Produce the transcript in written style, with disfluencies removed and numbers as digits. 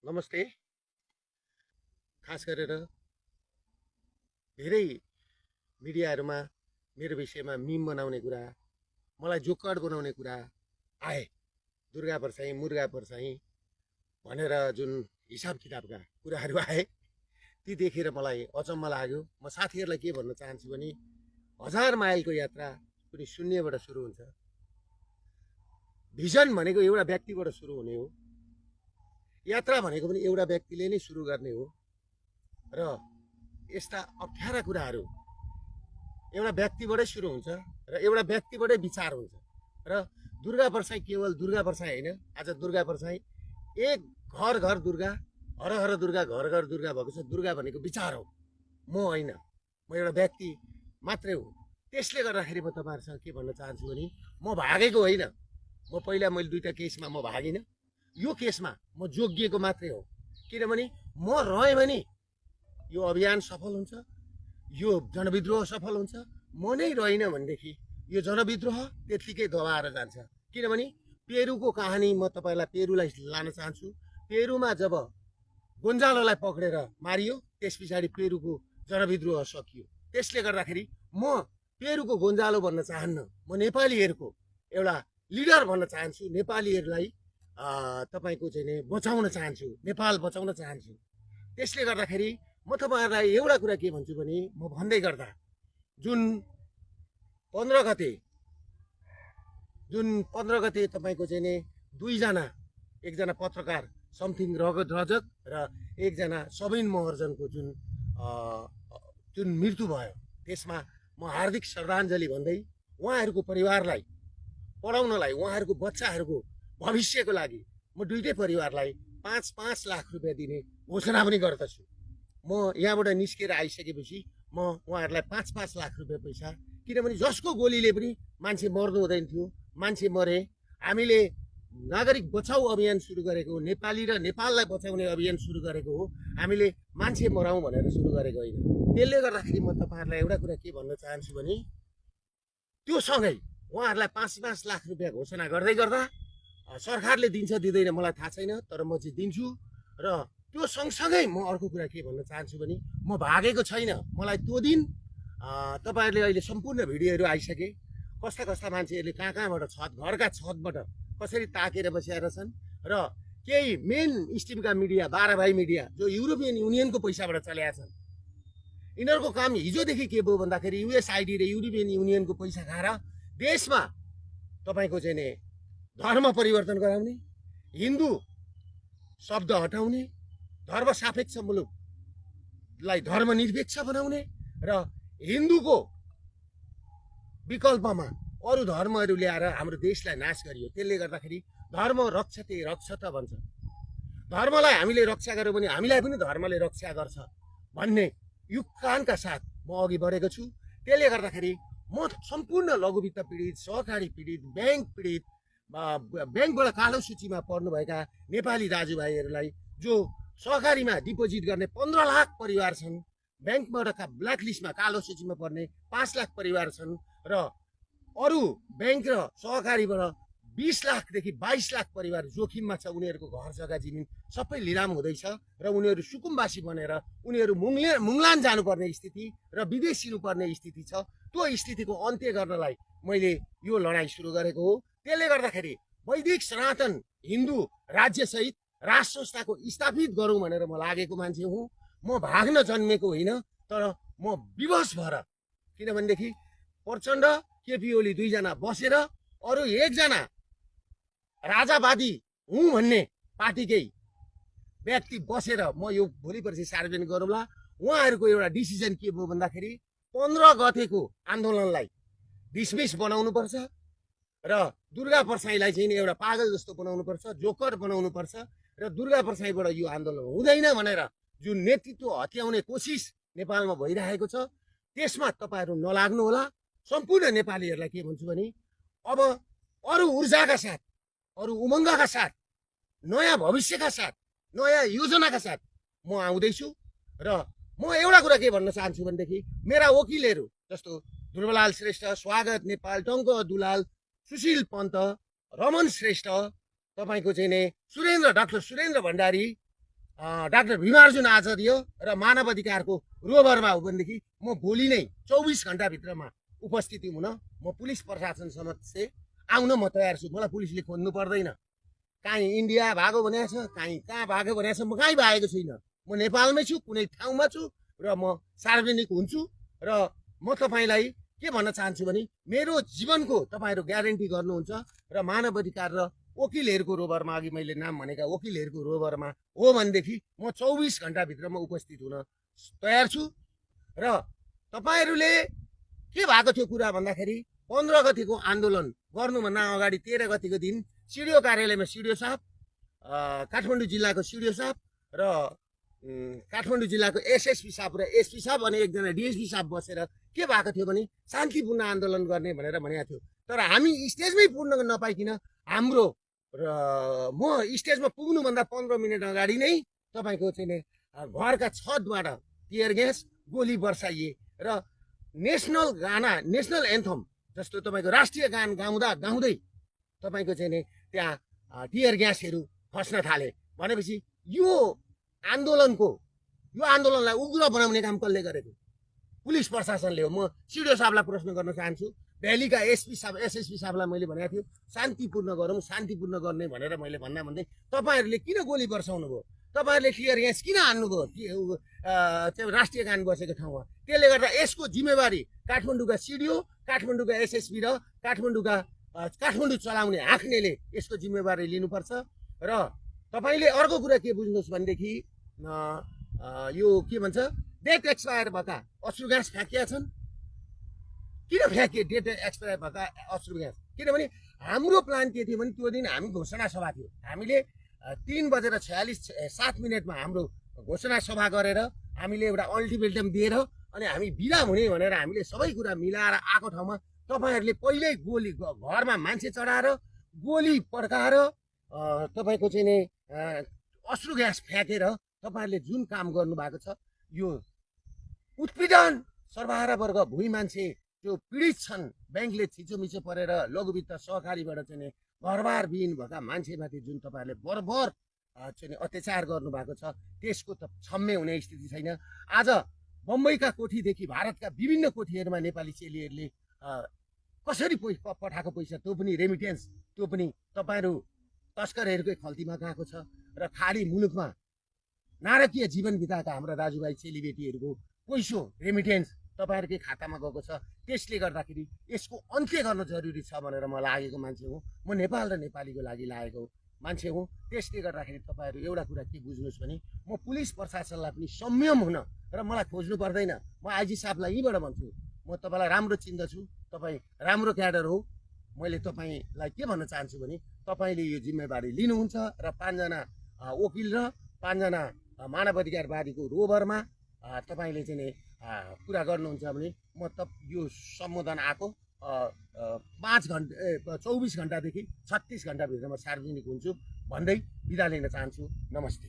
नमस्ते। खास गरेर धेरै मिडियाहरूमा मेरो विषयमा मिम बनाउने कुरा, मलाई जोकर बनाउने कुरा आए। दुर्गा परसाई मुर्गा परसाई भनेर जुन हिसाब किताबका कुराहरू आए, ती देखेर मलाई अचम्म लाग्यो। म साथीहरूलाई के भन्न चाहन्छु भने 1000 माइलको यात्रा कुनै शून्यबाट सुरु हुन्छ। भिजन भनेको एउटा व्यक्तिबाट सुरु हुने हो। यात्रा भनेको पनि एउटा व्यक्तिले नै सुरु गर्ने हो। र यस्ता अप्ठ्यारा कुराहरू एउटा व्यक्तिबाटै सुरु हुन्छ र एउटा व्यक्तिबाटै विचार हुन्छ। र दुर्गा परसाई केवल दुर्गा परसाई होइन, आज दुर्गा परसाई एक घर घर दुर्गा, हर हर दुर्गा, घर घर दुर्गा भएको छ। दुर्गा भनेको विचार हो, म होइन, म एउटा व्यक्ति मात्रै हो। त्यसले गर्दाखेरि म तपाईँहरूसँग के भन्न चाहन्छु भने म भागेको होइन। मैले दुईवटा केसमा म भागिनँ। यो केसमा म जोगिएको मात्रै हो, किनभने म रहेँ भने यो अभियान सफल हुन्छ, यो जनविद्रोह सफल हुन्छ। म नै रहेन भनेदेखि यो जनविद्रोह त्यत्तिकै दबाएर जान्छ। किनभने पेरुको कहानी म तपाईँलाई पेरुलाई लान चाहन्छु। पेरुमा जब गोन्जालोलाई पक्रेर मारियो, त्यस पछाडि पेरुको जनविद्रोह सकियो। त्यसले गर्दाखेरि म पेरुको गोन्जालो भन्न चाहन्न, म नेपालीहरूको एउटा लिडर भन्न चाहन्छु। नेपालीहरूलाई तपाईँको चाहिँ बचाउन चाहन्छु, नेपाल बचाउन चाहन्छु। त्यसले गर्दाखेरि म तपाईँहरूलाई एउटा कुरा के भन्छु भने, म भन्दै गर्दा जुन 15 गते तपाईँको चाहिँ दुईजना, एकजना पत्रकार समथिङ रगत रजक र एकजना सबिन महर्जनको जुन मृत्यु भयो, त्यसमा म हार्दिक श्रद्धाञ्जली भन्दै उहाँहरूको परिवारलाई पढाउनलाई, उहाँहरूको बच्चाहरूको भविष्यको लागि म दुईटै परिवारलाई 5-5 लाख रुपियाँ दिने घोषणा पनि गर्दछु। म यहाँबाट निस्केर आइसकेपछि म उहाँहरूलाई 5-5 लाख रुपियाँ पैसा, किनभने जसको गोलीले पनि मान्छे मर्नु हुँदैन थियो, मान्छे मरे। हामीले नागरिक बचाउ अभियान सुरु गरेको हो, नेपाली र नेपाललाई बचाउने अभियान सुरु गरेको हो। हामीले मान्छे मराउँ भनेर सुरु गरेको होइन। त्यसले गर्दाखेरि म तपाईँहरूलाई एउटा कुरा के भन्न चाहन्छु भने, त्यो सँगै उहाँहरूलाई 5-5 लाख रुपियाँ घोषणा गर्दै गर्दा सरकारले दिन्छ दिँदैन मलाई थाहा छैन, तर म चाहिँ दिन्छु। र त्यो सँगसँगै म अर्को कुरा के भन्न चाहन्छु भने, म भागेको छैन। मलाई त्यो दिन तपाईँहरूले अहिले सम्पूर्ण भिडियोहरू आइसके, कस्ता कस्ता मान्छेहरूले कहाँबाट घरका छतबाट कसरी ताकेर बसेर छन्। र केही मेन स्ट्रिमका मिडिया, 12 भाइ मिडिया, जो युरोपियन युनियनको पैसाबाट चलेका छन्, यिनीहरूको काम हिजोदेखि के भयो भन्दाखेरि युएसआइडी र युरोपियन युनियनको पैसा खाएर देशमा तपाईँको चाहिँ धर्म परिवर्तन गराउने, हिन्दू शब्द हटाउने, धर्मसापेक्ष मुलुकलाई धर्मनिरपेक्ष बनाउने र हिन्दूको विकल्पमा अरू धर्महरू ल्याएर हाम्रो देशलाई नाश गरियो। त्यसले गर्दाखेरि धर्म रक्षते रक्षत भन्छ। धर्मलाई हामीले रक्षा गऱ्यौँ भने हामीलाई पनि धर्मले रक्षा गर्छ भन्ने युक्कानका साथ म अघि बढेको छु। त्यसले गर्दाखेरि म सम्पूर्ण लघुवित्त पीडित, सहकारी पीडित, ब्याङ्क पीडित, ब्याङ्कबाट कालो सूचीमा पर्नुभएका नेपाली दाजुभाइहरूलाई, जो सहकारीमा डिपोजिट गर्ने 15 लाख परिवार छन्, ब्याङ्कबाट ब्ल्याक लिस्टमा कालो सूचीमा पर्ने 5 लाख परिवार छन्, र अरू ब्याङ्क र सहकारीबाट 20 लाखदेखि 22 लाख परिवार जोखिममा छ। उनीहरूको घर जग्गा जमिन सबै लिलाम हुँदैछ र उनीहरू सुकुम्बासी बनेर उनीहरू मुङलान जानुपर्ने स्थिति र विदेश हिँड्नुपर्ने स्थिति छ। त्यो स्थितिको अन्त्य गर्नलाई मैले यो लडाइँ सुरु गरेको हो। त्यसले गर्दाखेरि वैदिक सनातन हिन्दू राज्यसहित राष्ट्र संस्थाको स्थापित गरौँ भनेर म लागेको मान्छे हुँ। म भाग्न जन्मेको होइन, तर म विवश भएर, किनभनेदेखि प्रचण्ड, केपी ओली दुईजना बसेर अरू एकजना राजावादी हुँ भन्ने पार्टीकै व्यक्ति बसेर, म यो भोलि पर्सि सार्वजनिक गरौँला, उहाँहरूको एउटा डिसिजन के भयो भन्दाखेरि 15 गतेको आन्दोलनलाई डिसमिस बनाउनुपर्छ र दुर्गा परसाईलाई चाहिँ एउटा पागल जस्तो बनाउनुपर्छ, जोकर बनाउनुपर्छ र दुर्गा परसाईबाट यो आन्दोलन हुँदैन भनेर जुन नेतृत्व हत्याउने कोसिस नेपालमा भइरहेको छ, त्यसमा तपाईँहरू नलाग्नु होला। सम्पूर्ण नेपालीहरूलाई के भन्छु भने, अब अरू ऊर्जाका साथ, अरू उमङ्गका साथ, नयाँ भविष्यका साथ, नयाँ योजनाका साथ म आउँदैछु। र म एउटा कुरा के भन्न चाहन्छु भनेदेखि, मेरा वकिलहरू जस्तो ध्रुवलाल श्रेष्ठ, स्वागत नेपाल, टङ्क दुलाल, सुशील पन्त, रमन श्रेष्ठ, तपाईँको चाहिँ डाक्टर सुरेन्द्र भण्डारी, डाक्टर भीमार्जुन आचार्य र मानव अधिकारको रोभरमा हो भनेदेखि म भोलि नै 24 घन्टाभित्रमा उपस्थिति हुन म पुलिस प्रशासन समक्ष आउन म तयार छु। मलाई पुलिसले खोज्नु पर्दैन। काहीँ इन्डिया भागो भनेको छ, कहाँ भागो भनेको छ, म कहीँ भागेको छुइनँ। म नेपालमै छु, कुनै ठाउँमा छु र म सार्वजनिक हुन्छु। र म तपाईँलाई के भन्न चाहन्छु भने मेरो जीवनको तपाईँहरू ग्यारेन्टी गर्नुहुन्छ र मानव अधिकार र वकिलहरूको रोभरमा, अघि मैले नाम भनेका वकिलहरूको रोभरमा हो भनेदेखि म 24 घन्टाभित्रमा उपस्थित हुन तयार छु। र तपाईँहरूले के भएको थियो कुरा भन्दाखेरि 15 गतिको आन्दोलन गर्नुभन्दा अगाडि 13 गतिको दिन सिडिओ कार्यालयमा सिडिओ साहब, काठमाडौँ जिल्लाको सिडिओ साहब र काठमाडौँ जिल्लाको एसएसपी साहब र एसपी साहब अनि एकजना डिएसपी साहब बसेर के भएको थियो भने शान्तिपूर्ण आन्दोलन गर्ने भनेर भनेको थियो। तर हामी स्टेजमै पुग्न नपाइकन हाम्रो र म स्टेजमा पुग्नुभन्दा 15 मिनट अगाडि नै तपाईँको चाहिँ घरका छतबाट टियर ग्यास गोली बर्साइए र नेसनल गाना, नेसनल एन्थम जस्तो तपाईँको राष्ट्रिय गान गाउँदै तपाईँको चाहिँ नि त्यहाँ टियर ग्यासहरू खस्न थाले। भनेपछि यो आन्दोलनलाई उग्र बनाउने काम कसले गरेको? पुलिस प्रशासनले हो। म सिडिओ साहबलाई प्रश्न गर्न चाहन्छु। भ्यालीका एसपी साहब, एसएसपी साहबलाई मैले भनेको थियो शान्तिपूर्ण गरौँ, शान्तिपूर्ण गर्ने भनेर मैले भन्दै तपाईँहरूले किन गोली बर्साउनु भयो? तपाईँहरूले टियर ग्यास किन हान्नुभयो त्यो राष्ट्रिय गान बसेको ठाउँमा? त्यसले गर्दा यसको जिम्मेवारी काठमाडौँका सिडिओ, काठमाडौँका एसएसपी र काठमाडौँ चलाउने हाँक्नेले यसको जिम्मेवारी लिनुपर्छ। र तपाईँले अर्को कुरा के बुझ्नुहोस् भनेदेखि यो के भन्छ, डेट एक्सपायर भएका अश्रु ग्यास फ्याँकिया छन्। किन फ्याँकिए डेट एक्सपायर भएका अश्रु ग्यास? किनभने हाम्रो प्लान के थियो भने त्यो दिन हामी घोषणा सभा थियो। हामीले 3:46 हाम्रो घोषणा सभा गरेर हामीले एउटा अल्टिमेटम दिएर अनि हामी बिदा हुने भनेर हामीले सबै कुरा मिलाएर आएको ठाउँमा तपाईँहरूले पहिल्यै गोली घरमा मान्छे चढाएर गोली पड्काएर तपाईँको चाहिँ नि अश्रु ग्यास फ्याँकेर तपाईँहरूले जुन काम गर्नुभएको छ यो उत्पीडन सर्वहारा वर्ग भुइँ मान्छे जो पीडित छन्, ब्याङ्कले थिचोमिचो परेर लघुवित्त सहकारीबाट चाहिँ नि घरबार विहीन भएका मान्छेमाथि जुन तपाईँहरूले बर्बर चाहिँ अत्याचार गर्नुभएको छ त्यसको त क्षम्य हुने स्थिति छैन। आज बम्बईका कोठीदेखि भारतका विभिन्न कोठीहरूमा नेपाली चेलीहरूले कसरी पठाएको पैसा त्यो पनि रेमिटेन्स, त्यो पनि तपाईँहरू तस्करहरूकै खल्तीमा गएको छ। र खाडी मुलुकमा नारकीय जीवन बिताएका हाम्रा दाजुभाइ चेलीबेटीहरूको पैसो रेमिटेन्स तपाईँहरूकै खातामा गएको छ। त्यसले गर्दाखेरि यसको अन्त्य गर्न जरुरी छ भनेर म लागेको मान्छे हुँ। म नेपाल र नेपालीको लागि लागेको मान्छे हुँ। त्यसले गर्दाखेरि तपाईँहरू एउटा कुरा के बुझ्नुहोस् भने म पुलिस प्रशासनलाई पनि संयम हुन र मलाई खोज्नु पर्दैन। म आइजी साहबलाई यहीँबाट भन्छु, म तपाईँलाई राम्रो चिन्दछु, तपाईँ राम्रो क्याडर हो। मैले तपाईँलाई के भन्न चाहन्छु भने तपाईँले यो जिम्मेवारी लिनुहुन्छ र 5 जना वकिल र 5 जना मानव अधिकारवादीको रोभरमा तपाईँले चाहिँ नि कुरा गर्नुहुन्छ भने म यो सम्बोधन आएको 24 घन्टादेखि 36 घन्टाभित्रमा सार्वजनिक हुन्छु भन्दै बिदा लिन चाहन्छु। नमस्ते।